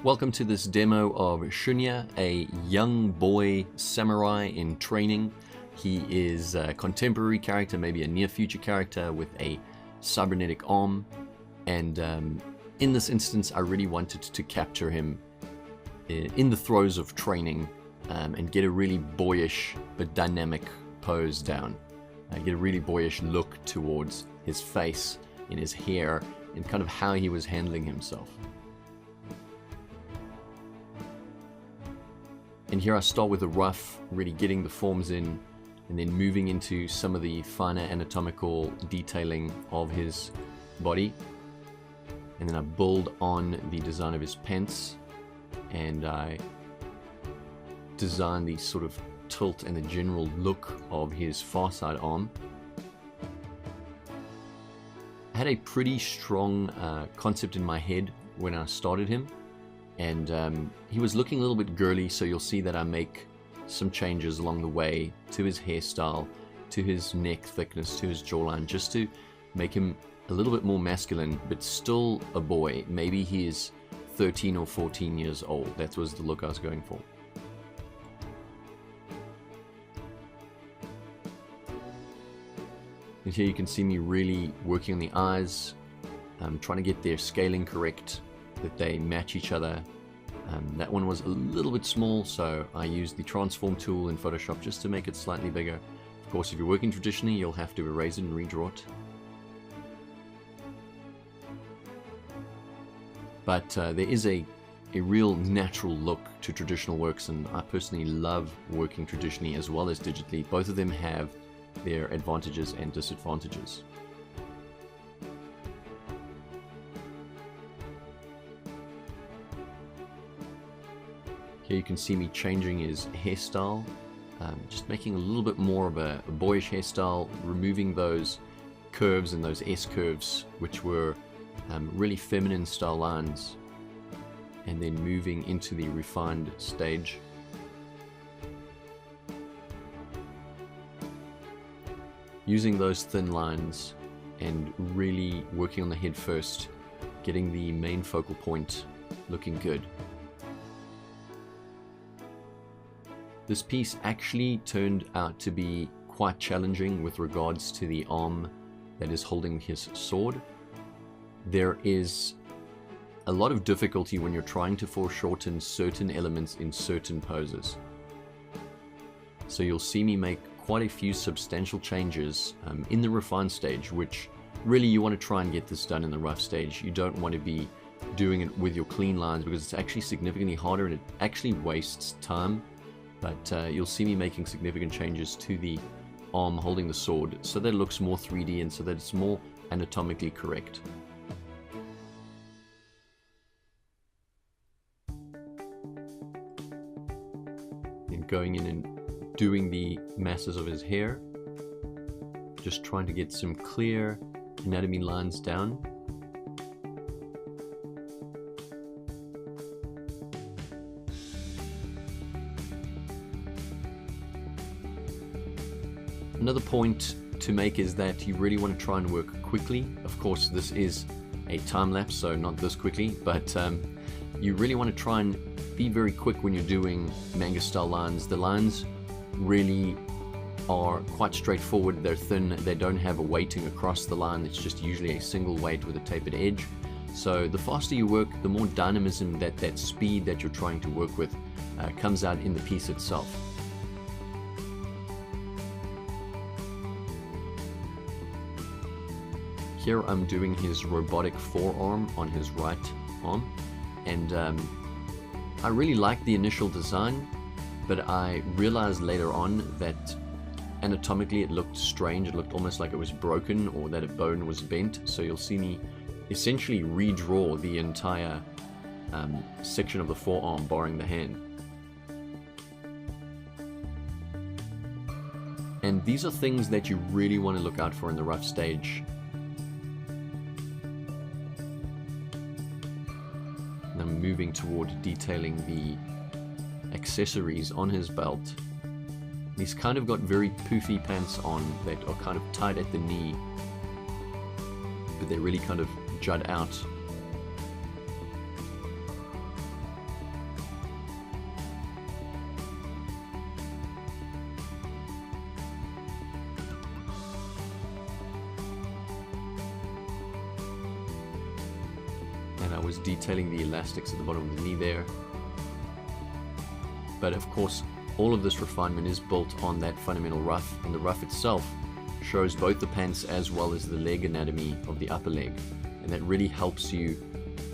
Welcome to this demo of Shunya, a young boy samurai in training. He is a contemporary character, maybe a near future character with a cybernetic arm. And in this instance, I really wanted to capture him in the throes of training and get a really boyish but dynamic pose down. Get a really boyish look towards his face, in his hair, and kind of how he was handling himself. And here I start with a rough, really getting the forms in, and then moving into some of the finer anatomical detailing of his body. And then I build on the design of his pants, and I design the sort of tilt and the general look of his far side arm. I had a pretty strong concept in my head when I started him. And he was looking a little bit girly, so you'll see that I make some changes along the way to his hairstyle, to his neck thickness, to his jawline, just to make him a little bit more masculine, but still a boy. Maybe he is 13 or 14 years old. That was the look I was going for. And here you can see me really working on the eyes, trying to get their scaling correct, that they match each other. That one was a little bit small, so I used the transform tool in Photoshop just to make it slightly bigger. Of course, if you're working traditionally, you'll have to erase it and redraw it. But there is a real natural look to traditional works, and I personally love working traditionally as well as digitally. Both of them have their advantages and disadvantages. Here you can see me changing his hairstyle, just making a little bit more of a boyish hairstyle, removing those curves and those S-curves, which were really feminine style lines, and then moving into the refined stage. Using those thin lines and really working on the head first, getting the main focal point looking good. This piece actually turned out to be quite challenging with regards to the arm that is holding his sword. There is a lot of difficulty when you're trying to foreshorten certain elements in certain poses. So you'll see me make quite a few substantial changes in the refined stage, which really you want to try and get this done in the rough stage. You don't want to be doing it with your clean lines because it's actually significantly harder and it actually wastes time. But you'll see me making significant changes to the arm holding the sword so that it looks more 3D and so that it's more anatomically correct. And going in and doing the masses of his hair, just trying to get some clear anatomy lines down. Another point to make is that you really want to try and work quickly. Of course, this is a time lapse, so not this quickly, but you really want to try and be very quick when you're doing manga style lines. The lines really are quite straightforward. They're thin, they don't have a weighting across the line. It's just usually a single weight with a tapered edge. So the faster you work, the more dynamism, that speed that you're trying to work with comes out in the piece itself. Here I'm doing his robotic forearm on his right arm, and I really liked the initial design, but I realized later on that anatomically it looked strange. It looked almost like it was broken or that a bone was bent, so you'll see me essentially redraw the entire section of the forearm, barring the hand. And these are things that you really want to look out for in the rough stage. I'm moving toward detailing the accessories on his belt. He's kind of got very poofy pants on that are kind of tight at the knee, but they really kind of jut out. was detailing the elastics at the bottom of the knee there. But of course, all of this refinement is built on that fundamental rough, and the rough itself shows both the pants as well as the leg anatomy of the upper leg, and that really helps you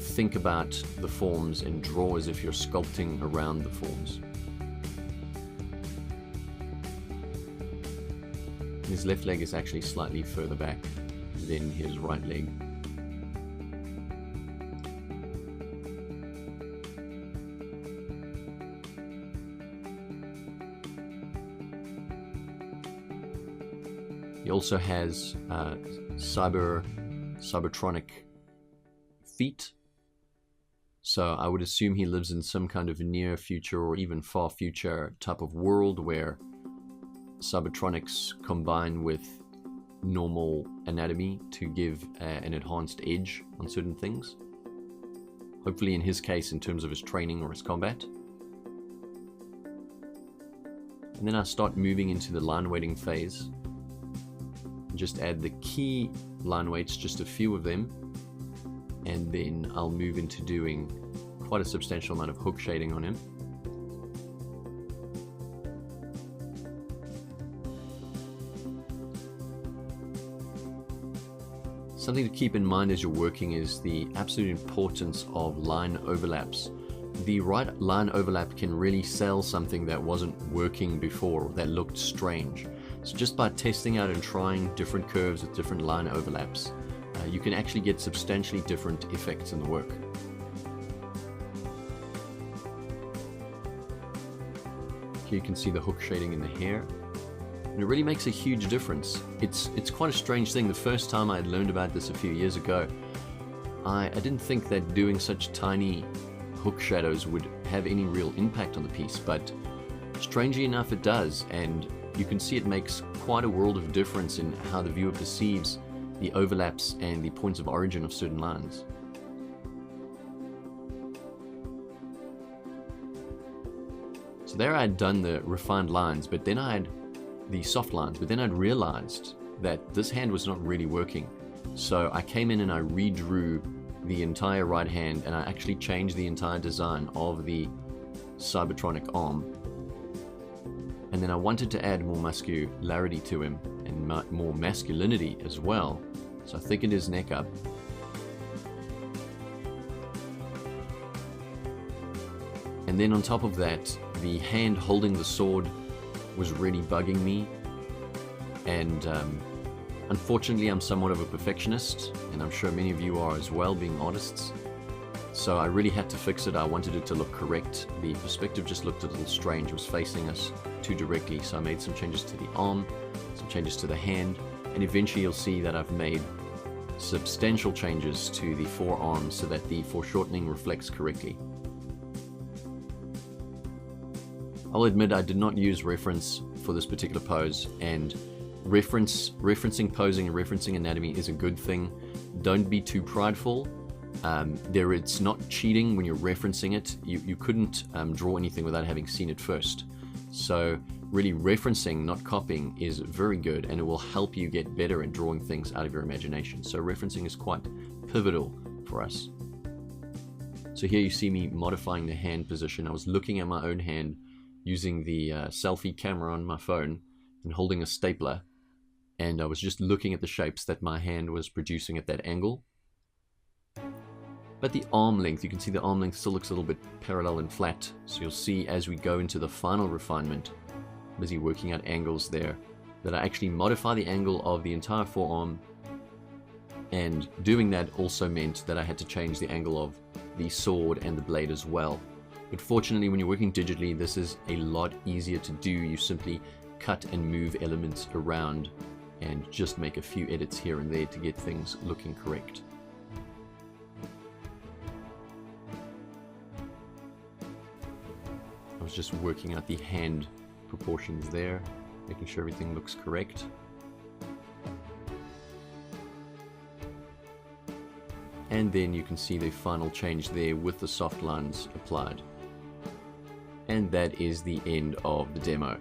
think about the forms and draw as if you're sculpting around the forms. His left leg is actually slightly further back than his right leg. He also has cybertronic feet, so I would assume he lives in some kind of near future or even far future type of world where cybertronics combine with normal anatomy to give an enhanced edge on certain things. Hopefully in his case in terms of his training or his combat. And then I start moving into the line weighting phase. Just add the key line weights, just a few of them, and then I'll move into doing quite a substantial amount of hook shading on him. Something to keep in mind as you're working is the absolute importance of line overlaps. The right line overlap can really sell something that wasn't working before, that looked strange. So just by testing out and trying different curves with different line overlaps, you can actually get substantially different effects in the work. Here you can see the hook shading in the hair, and it really makes a huge difference. It's quite a strange thing. The first time I had learned about this a few years ago, I didn't think that doing such tiny hook shadows would have any real impact on the piece, but strangely enough it does, and you can see it makes quite a world of difference in how the viewer perceives the overlaps and the points of origin of certain lines. So there I had done the refined lines, but then I had the soft lines, but then I'd realized that this hand was not really working. So I came in and I redrew the entire right hand, and I actually changed the entire design of the Cybertronic arm. And then I wanted to add more muscularity to him and more masculinity as well. So I thickened his neck up. And then on top of that, the hand holding the sword was really bugging me. And unfortunately, I'm somewhat of a perfectionist, and I'm sure many of you are as well, being artists. So I really had to fix it. I wanted it to look correct. The perspective just looked a little strange. It was facing us too directly. So I made some changes to the arm, some changes to the hand, and eventually you'll see that I've made substantial changes to the forearm so that the foreshortening reflects correctly. I'll admit I did not use reference for this particular pose, and referencing posing and referencing anatomy is a good thing. Don't be too prideful. It's not cheating when you're referencing it. You couldn't draw anything without having seen it first. So really referencing, not copying, is very good, and it will help you get better at drawing things out of your imagination. So referencing is quite pivotal for us. So here you see me modifying the hand position. I was looking at my own hand using the selfie camera on my phone and holding a stapler, and I was just looking at the shapes that my hand was producing at that angle. But the arm length, you can see the arm length still looks a little bit parallel and flat. So you'll see as we go into the final refinement, busy working out angles there, that I actually modify the angle of the entire forearm. And doing that also meant that I had to change the angle of the sword and the blade as well. But fortunately, when you're working digitally, this is a lot easier to do. You simply cut and move elements around and just make a few edits here and there to get things looking correct. I was just working out the hand proportions there, making sure everything looks correct. And then you can see the final change there with the soft lines applied. And that is the end of the demo.